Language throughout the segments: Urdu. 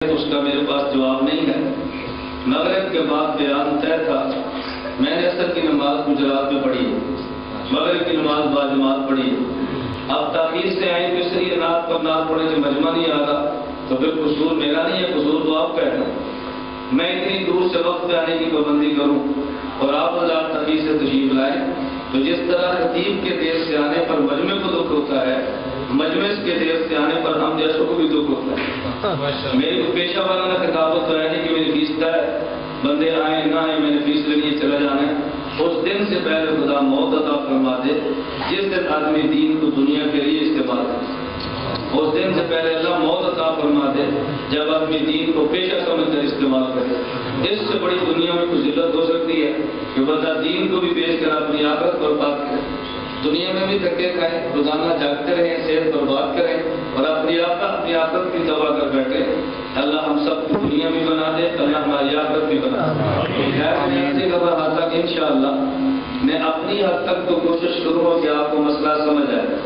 اس کا میرے پاس جواب نہیں ہے۔ مغرب کے بعد بیان طے تھا، میں نے عصر کی نماز گجرات میں پڑھی ہے، مغرب کی نماز باجماعت پڑھی ہے۔ اب تاخیر سے آئیں تو اس لیے نعت پر نعت پڑھے کہ مجمع نہیں آ رہا، تو پھر قصور میرا نہیں ہے، قصور تو آپ کا ہے۔ میں اتنی دور سے وقت پہ آنے کی پابندی کروں اور آپ حضرات تاخیر سے تشریف لائیں، تو جس طرح خطیب کے دیر سے آنے پر مجمع کو دکھ ہوتا ہے، مجلس کے دیر سے آنے پر ہم جیسوں کو بھی دکھ ہوتا ہے۔ میری پیشہ وارانہ خطاب تو ہے نہیں کہ میری فیس طے ہے، بندے آئیں نہ آئیں میں نے فیس لینی ہے چلا جانا ہے۔ اس دن سے پہلے خدا موت عطا فرما دے جس دن آدمی دین کو دنیا کے لیے استعمال کرے۔ اس دن سے پہلے اللہ موت عطا فرما دے جب آدمی دین کو پیشہ سمجھ کر استعمال کرے۔ اس سے بڑی دنیا میں کوئی ذلت ہو سکتی ہے کہ بندہ دین کو بھی بیچ کر اپنی آخرت برباد کرے، دنیا میں بھی دھکے کھائیں، روزانہ جاگتے رہیں، صحت برباد کریں اور اپنی آخرت کی تباہ کر بیٹھے۔ اللہ ہم سب کی دنیا بھی بنا دے، اللہ ہماری آخرت بھی بنا دے۔ میں ایسی خبر حد تک انشاءاللہ میں اپنی حد تک تو کوشش کروں گا کہ آپ کو مسئلہ سمجھ آئے،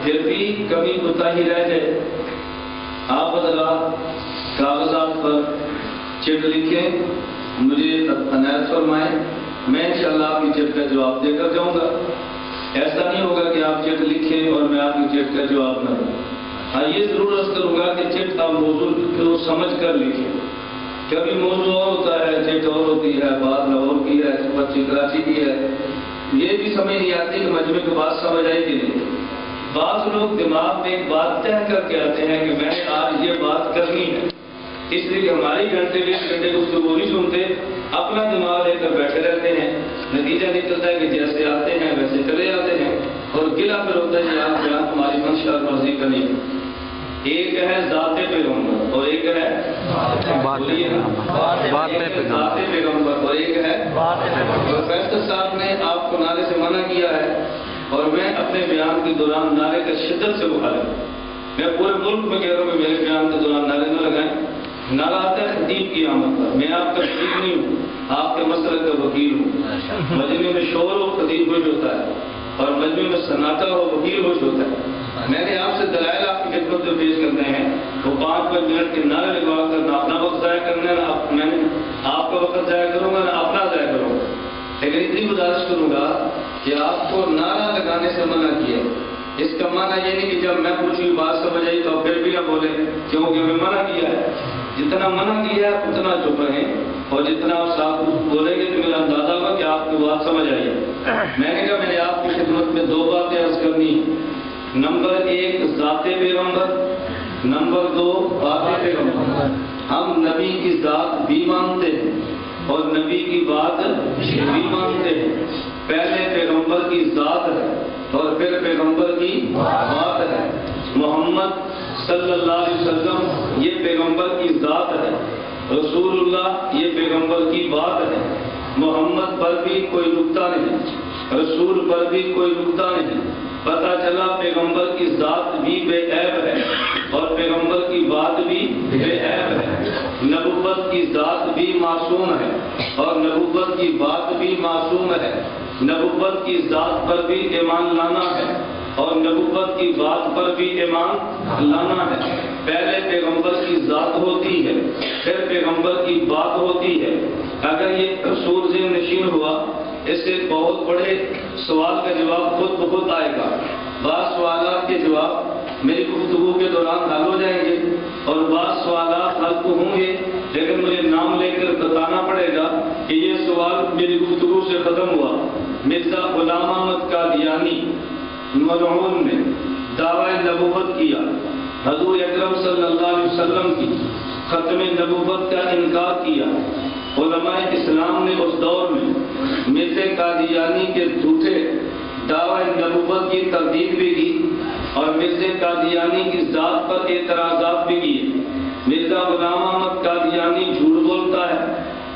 پھر بھی کمی کوتاہی رہ جائے آپ حضرات کاغذات پر چٹ لکھیں، مجھے عنایت فرمائیں، میں انشاءاللہ آپ کی چٹ کا جواب دے کر جاؤں گا۔ ایسا نہیں ہوگا کہ آپ چٹ لکھیں اور میں آپ کی چٹ کا جواب نہ دوں۔ ہاں یہ ضرور عرض کروں گا کہ چٹ کا موضوع کو سمجھ کر لکھیں۔ کبھی موضوع اور ہوتا ہے، چٹ اور ہوتی ہے، بات لاہور کی ہے، بچی کراچی کی ہے، یہ بھی سمجھ نہیں آتی کہ مجمع کے بعد سمجھ آئی کہ نہیں۔ بعض لوگ دماغ میں ایک بات طے کر کے آتے ہیں کہ میں نے آج یہ بات کرنی ہے، اس لیے کہ ہماری گھنٹے 20 گھنٹے گفتگو نہیں سنتے، اپنا دماغ لے کر بیٹھے رہتے ہیں، نتیجہ نکلتا ہے کہ جیسے آتے ہیں ویسے چلے جاتے ہیں اور گلا پھر ہوتا ہے کہ آپ بیان ہماری منشا اور مرضی کا نہیں۔ ایک ہے ذات پیغمبر اور ایک ہے ذات پیغمبر اور ایک ہے پروفیسر صاحب نے آپ کو نعرے سے منع کیا ہے اور میں اپنے بیان کے دوران نعرے کا شدت سے مخالف، میں پورے ملک میں کہہ رہا ہوں کہ میرے بیان کے دوران نعرے نہ لگائیں۔ نعرہ آتا ہے خطیب کی آمد پر، میں آپ کا خطیب نہیں ہوں، آپ کے مسلک کا وکیل ہوں۔ مجمع میں شور ہو خطیب خوش ہوتا ہے اور مجمع میں سناٹا ہو وکیل خوش ہوتا ہے۔ میں نے آپ سے دلائل آپ کی خدمت میں پیش کرنے ہیں، وہ 5 منٹ کے نعرے لگوا کر نہ اپنا وقت ضائع کرنا ہے، نہ میں آپ کا وقت ضائع کروں گا نہ اپنا ضائع کروں گا، لیکن اتنی گزارش کروں گا کہ آپ کو نعرہ لگانے سے منع کیا۔ اس کا معنی یہ نہیں کہ جب میں پوچھوں بات سمجھ آئی تو پھر بھی نہ بولے کیونکہ میں منع کیا ہے۔ جتنا منع کیا ہے اتنا چپ رہیں اور جتنا آپ ساتھ بولیں گے تو میرا اندازہ ہوگا کہ آپ کو بات سمجھ آئی ہے۔ میں نے کہا میں نے آپ کی خدمت میں 2 باتیں عرض کرنی، نمبر 1 ذات پیغمبر، نمبر 2 بات پیغمبر۔ ہم نبی کی ذات بھی مانتے ہیں اور نبی کی بات بھی مانتے ہیں۔ پہلے پیغمبر کی ذات ہے اور پھر پیغمبر کی بات ہے۔ محمد صلی اللہ علیہ وسلم یہ پیغمبر کی ذات ہے، رسول اللہ یہ پیغمبر کی بات ہے۔ محمد پر بھی کوئی نقطہ نہیں، رسول پر بھی کوئی نقطہ نہیں۔ پتہ چلا پیغمبر کی ذات بھی بے عیب ہے اور پیغمبر کی بات بھی بے عیب ہے۔ نبوت کی ذات بھی معصوم ہے اور نبوت کی بات بھی معصوم ہے۔ نبوت کی ذات پر بھی ایمان لانا ہے اور نبوت کی بات پر بھی ایمان لانا ہے۔ پہلے پیغمبر کی ذات ہوتی ہے پھر پیغمبر کی بات ہوتی ہے۔ اگر یہ اصول ذہن نشین ہوا اس سے بہت بڑے سوال کا جواب خود بخود آئے گا۔ بعض سوالات کے جواب میری گفتگو کے دوران حل ہو جائیں گے اور بعض سوالات حل تو ہوں گے لیکن مجھے نام لے کر بتانا پڑے گا کہ یہ سوال میری گفتگو سے ختم ہوا۔ مرزا غلام احمد قادیانی ملعون نے دعوی نبوت کیا، حضور اکرم صلی اللہ علیہ وسلم کی ختم نبوت کا انکار کیا۔ علماء اسلام نے اس دور میں مرزا قادیانی کے جھوٹے دعوی نبوت کی تردید بھی کی اور مرزا قادیانی کی ذات پر اعتراضات بھی کیے۔ مرزا غلام احمد قادیانی جھوٹ بولتا ہے،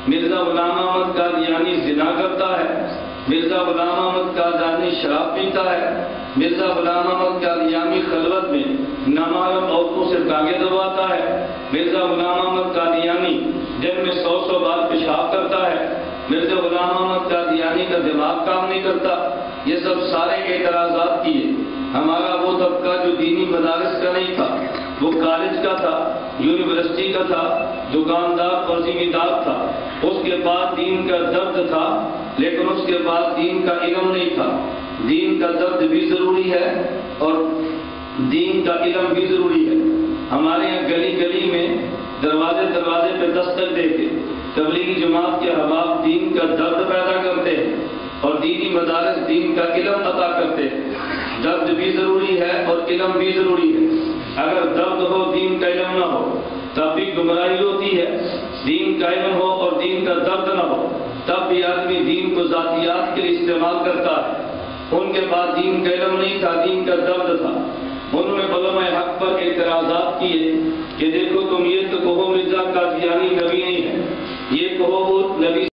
مرزا غلام احمد قادیانی زنا کرتا ہے، مرزا غلام احمد قادیانی شراب پیتا ہے، مرزا غلام احمد قادیانی خلوت میں نامعلوم عورتوں سے ٹانگیں دباتا ہے، مرزا غلام احمد قادیانی دن میں 100 بار پیشاب کرتا ہے، مرزا غلام احمد قادیانی کا دماغ کام نہیں کرتا۔ یہ سب سارے اعتراضات کیے۔ ہمارا وہ طبقہ جو دینی مدارس کا نہیں تھا، وہ کالج کا تھا، یونیورسٹی کا تھا، دکاندار اور ذمہ دار تھا، اس کے پاس دین کا درد تھا لیکن اس کے پاس دین کا علم نہیں تھا۔ دین کا درد بھی ضروری ہے اور دین کا علم بھی ضروری ہے۔ ہمارے یہاں گلی گلی میں دروازے پہ دستک دے کے تبلیغی جماعت کے احباب دین کا درد پیدا کرتے ہیں اور دینی مدارس دین کا علم عطا کرتے ہیں۔ درد بھی ضروری ہے اور علم بھی ضروری ہے۔ اگر درد ہو دین کا علم نہ ہو تب بھی گمراہی ہوتی ہے، دین کا علم ہو اور دین کا درد نہ ہو تب بھی آدمی دین کو ذاتیات کے لیے استعمال کرتا ہے۔ ان کے پاس دین کا علم نہیں تھا، دین کا درد تھا۔ انہوں نے علماء حق پر اعتراضات کیے کہ دیکھو تم یہ تو کہو مرزا قادیانی نبی نہیں ہے، یہ کہو وہ نبی